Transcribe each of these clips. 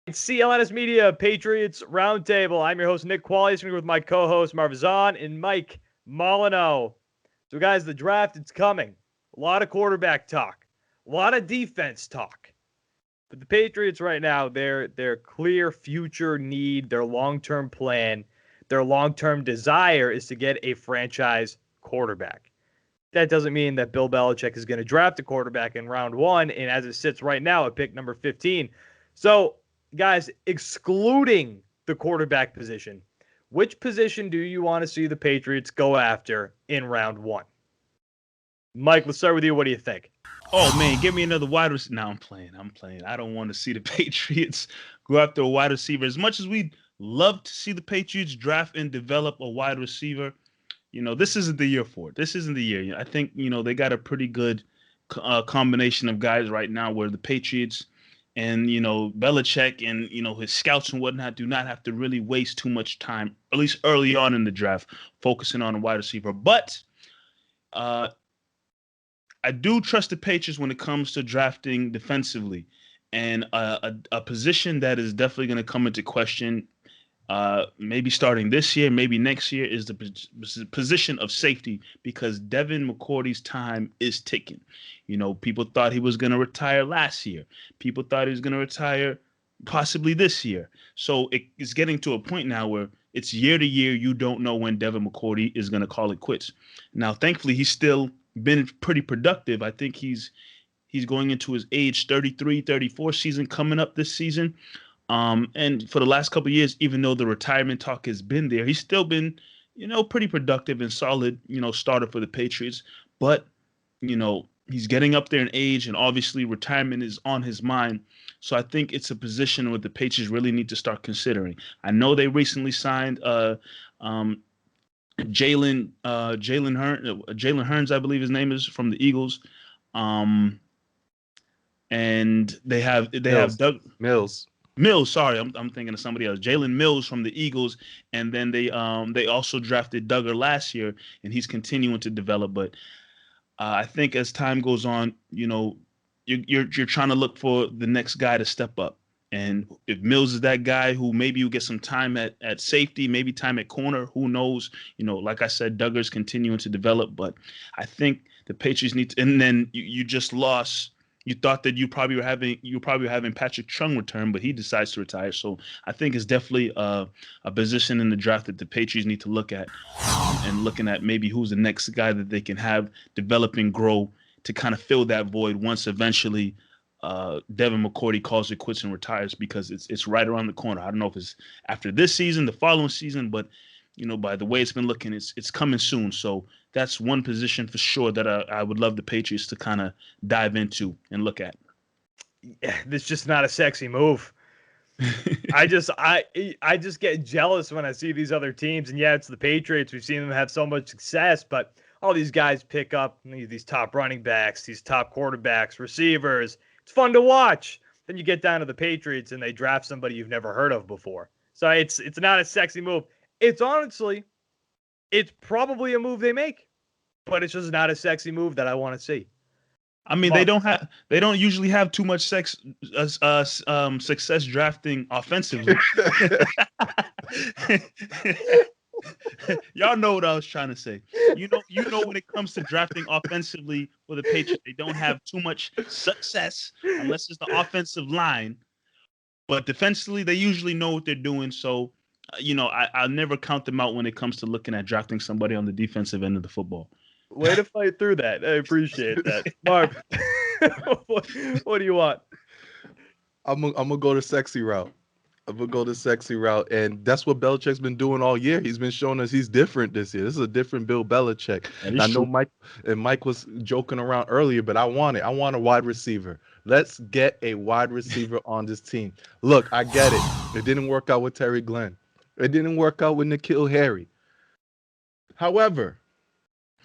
CLNS Media, Patriots Roundtable. I'm your host, Nick Qualley, with my co-host, Marv Zahn and Mike Molyneux. So, guys, the draft, it's coming. A lot of quarterback talk. A lot of defense talk. But the Patriots right now, their clear future need, their long-term plan, their long-term desire is to get a franchise quarterback. That doesn't mean that Bill Belichick is going to draft a quarterback in round one, and as it sits right now at pick number 15. So, guys, excluding the quarterback position, which position do you want to see the Patriots go after in round one? Mike, let's start with you. What do you think? Oh, man, give me another wide receiver. No, I'm playing. I don't want to see the Patriots go after a wide receiver. As much as we'd love to see the Patriots draft and develop a wide receiver, this isn't the year for it. This isn't the year. I think, they got a pretty good combination of guys right now where the Patriots and, Belichick and, his scouts and whatnot do not have to really waste too much time, at least early on in the draft, focusing on a wide receiver. But I do trust the Patriots when it comes to drafting defensively. And a position that is definitely going to come into question maybe starting this year, maybe next year, is the position of safety, because Devin McCourty's time is ticking. People thought he was going to retire last year. People thought he was going to retire possibly this year. So it's getting to a point now where it's year to year. You don't know when Devin McCourty is going to call it quits. Now, thankfully, he's still been pretty productive. I think he's going into his age 33, 34 season coming up this season. And for the last couple of years, even though the retirement talk has been there, he's still been, pretty productive and solid, starter for the Patriots. But, he's getting up there in age, and obviously retirement is on his mind. So I think it's a position where the Patriots really need to start considering. I know they recently signed Jalen Hurns, I believe his name is, from the Eagles. And they have Doug Mills, sorry, I'm thinking of somebody else. Jalen Mills from the Eagles, and then they also drafted Duggar last year, and he's continuing to develop. But I think as time goes on, you're trying to look for the next guy to step up. And if Mills is that guy who maybe you get some time at safety, maybe time at corner, who knows? Like I said, Duggar's continuing to develop. But I think the Patriots need to. And then you just lost. You thought that you probably were having Patrick Chung return, but he decides to retire. So I think it's definitely a position in the draft that the Patriots need to look at, and looking at maybe who's the next guy that they can have develop and grow to kind of fill that void once eventually Devin McCourty calls it quits and retires, because it's right around the corner. I don't know if it's after this season, the following season, but by the way it's been looking, it's coming soon. So that's one position for sure that I would love the Patriots to kind of dive into and look at. Yeah, this is just not a sexy move. I just get jealous when I see these other teams. And yeah, it's the Patriots. We've seen them have so much success, but all these guys pick up these top running backs, these top quarterbacks, receivers. It's fun to watch. Then you get down to the Patriots and they draft somebody you've never heard of before. So it's not a sexy move. It's probably a move they make, but it's just not a sexy move that I want to see. I mean, they don't usually have too much success drafting offensively. Y'all know what I was trying to say. You know when it comes to drafting offensively for the Patriots, they don't have too much success unless it's the offensive line. But defensively, they usually know what they're doing. So, I'll never count them out when it comes to looking at drafting somebody on the defensive end of the football. Way to fight through that. I appreciate that. Marv, what do you want? I'm gonna go the sexy route. And that's what Belichick's been doing all year. He's been showing us he's different this year. This is a different Bill Belichick. I know Mike was joking around earlier, but I want a wide receiver. Let's get a wide receiver on this team. Look, I get it. It didn't work out with Terry Glenn. It didn't work out with N'Keal Harry. However,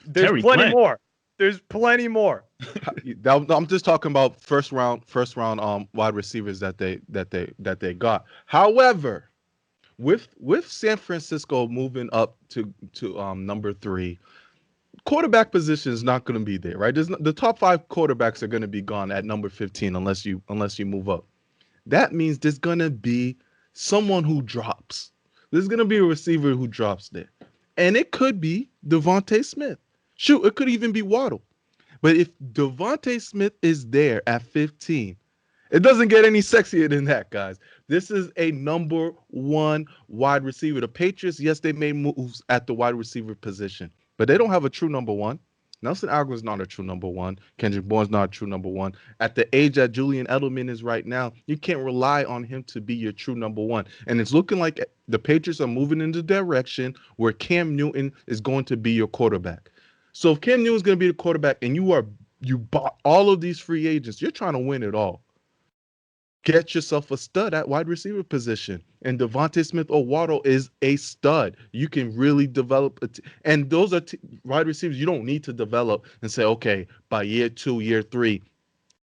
there's plenty more. There's plenty more. I'm just talking about first round wide receivers that they got. However, with San Francisco moving up to number 3, quarterback position is not going to be there, right? The top 5 quarterbacks are going to be gone at number 15 unless you move up. that means there's going to be someone who drops. There's going to be a receiver who drops there. And it could be Devontae Smith. Shoot, it could even be Waddle. But if Devontae Smith is there at 15, it doesn't get any sexier than that, guys. This is a number one wide receiver. The Patriots, yes, they made moves at the wide receiver position, but they don't have a true number one. Nelson Aguilar's not a true number one. Kendrick Bourne's not a true number one. At the age that Julian Edelman is right now, you can't rely on him to be your true number one. And it's looking like the Patriots are moving in the direction where Cam Newton is going to be your quarterback. So if Cam Newton's going to be the quarterback and you bought all of these free agents, you're trying to win it all. Get yourself a stud at wide receiver position. And Devontae Smith or Waddle is a stud. You can really develop and those are wide receivers you don't need to develop and say, okay, by year 2, year 3,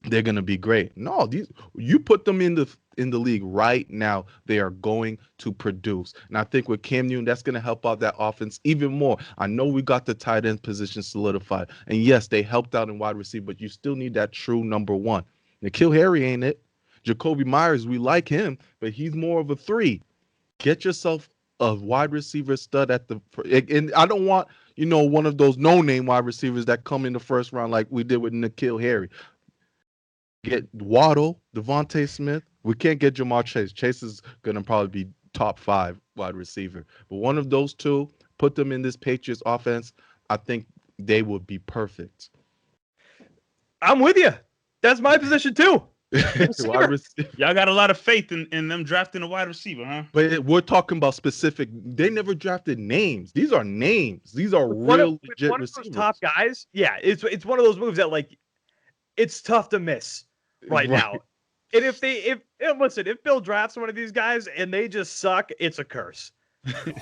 they're gonna be great. No, you put them in the league right now, they are going to produce. And I think with Cam Newton, that's gonna help out that offense even more. I know we got the tight end position solidified, and yes, they helped out in wide receiver, but you still need that true number one. N'Keal Harry ain't it. Jacoby Myers, we like him, but he's more of a 3. Get yourself a wide receiver stud at the, and I don't want, one of those no-name wide receivers that come in the first round like we did with N'Keal Harry. Get Waddle, Devontae Smith. We can't get Jamar Chase. Chase is going to probably be top 5 wide receiver. But one of those two, put them in this Patriots offense, I think they would be perfect. I'm with you. That's my position too. Y'all got a lot of faith in them drafting a wide receiver, huh? But we're talking about specific. They never drafted names. These are names. These are real legit one receivers. Of those top guys. Yeah, it's one of those moves that like it's tough to miss right now. And if Bill drafts one of these guys and they just suck, it's a curse.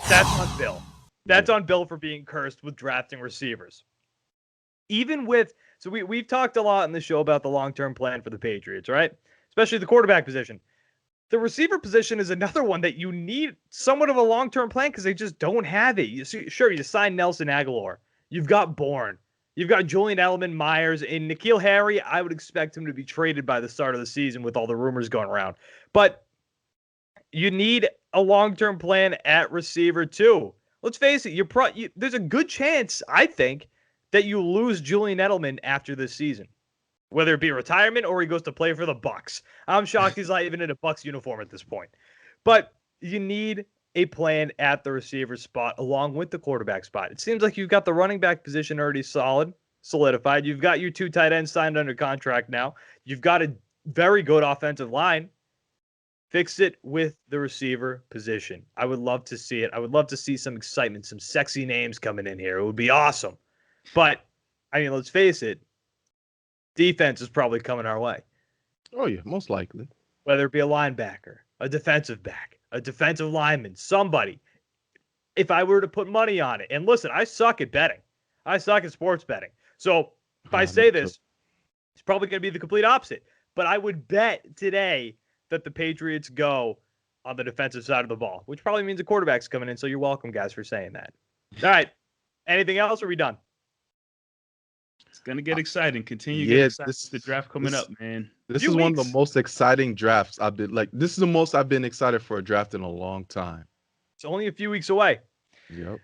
That's on Bill. That's on Bill for being cursed with drafting receivers. So we've talked a lot in the show about the long-term plan for the Patriots, right? Especially the quarterback position. The receiver position is another one that you need somewhat of a long-term plan because they just don't have it. You sign Nelson Aguilar. You've got Bourne. You've got Julian Edelman, Myers, and N'Keal Harry. I would expect him to be traded by the start of the season with all the rumors going around. But you need a long-term plan at receiver too. Let's face it, there's a good chance, I think, that you lose Julian Edelman after this season, whether it be retirement or he goes to play for the Bucs. I'm shocked he's not even in a Bucs uniform at this point. But you need a plan at the receiver spot along with the quarterback spot. It seems like you've got the running back position already solidified. You've got your 2 tight ends signed under contract now. You've got a very good offensive line. Fix it with the receiver position. I would love to see it. I would love to see some excitement, some sexy names coming in here. It would be awesome. But, I mean, let's face it, defense is probably coming our way. Oh, yeah, most likely. Whether it be a linebacker, a defensive back, a defensive lineman, somebody. If I were to put money on it, and listen, I suck at betting. I suck at sports betting. So if I say this, it's probably going to be the complete opposite. But I would bet today that the Patriots go on the defensive side of the ball, which probably means the quarterback's coming in. So you're welcome, guys, for saying that. All right. Anything else, or are we done? It's going to get exciting. Continue to get excited. The draft coming up, man. This is one of the most exciting drafts I've been this is the most I've been excited for a draft in a long time. It's only a few weeks away. Yep.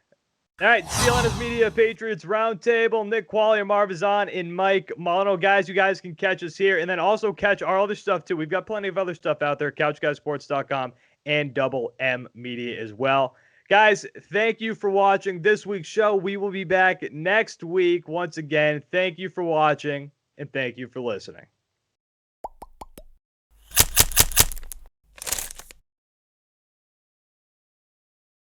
All right, CLNS Media, Patriots Roundtable, Nick Qualia, Marvizon, and Mike Molino. Guys, you guys can catch us here and then also catch our other stuff too. We've got plenty of other stuff out there, couchguysports.com and Double M Media as well. Guys, thank you for watching this week's show. We will be back next week once again. Thank you for watching, and thank you for listening.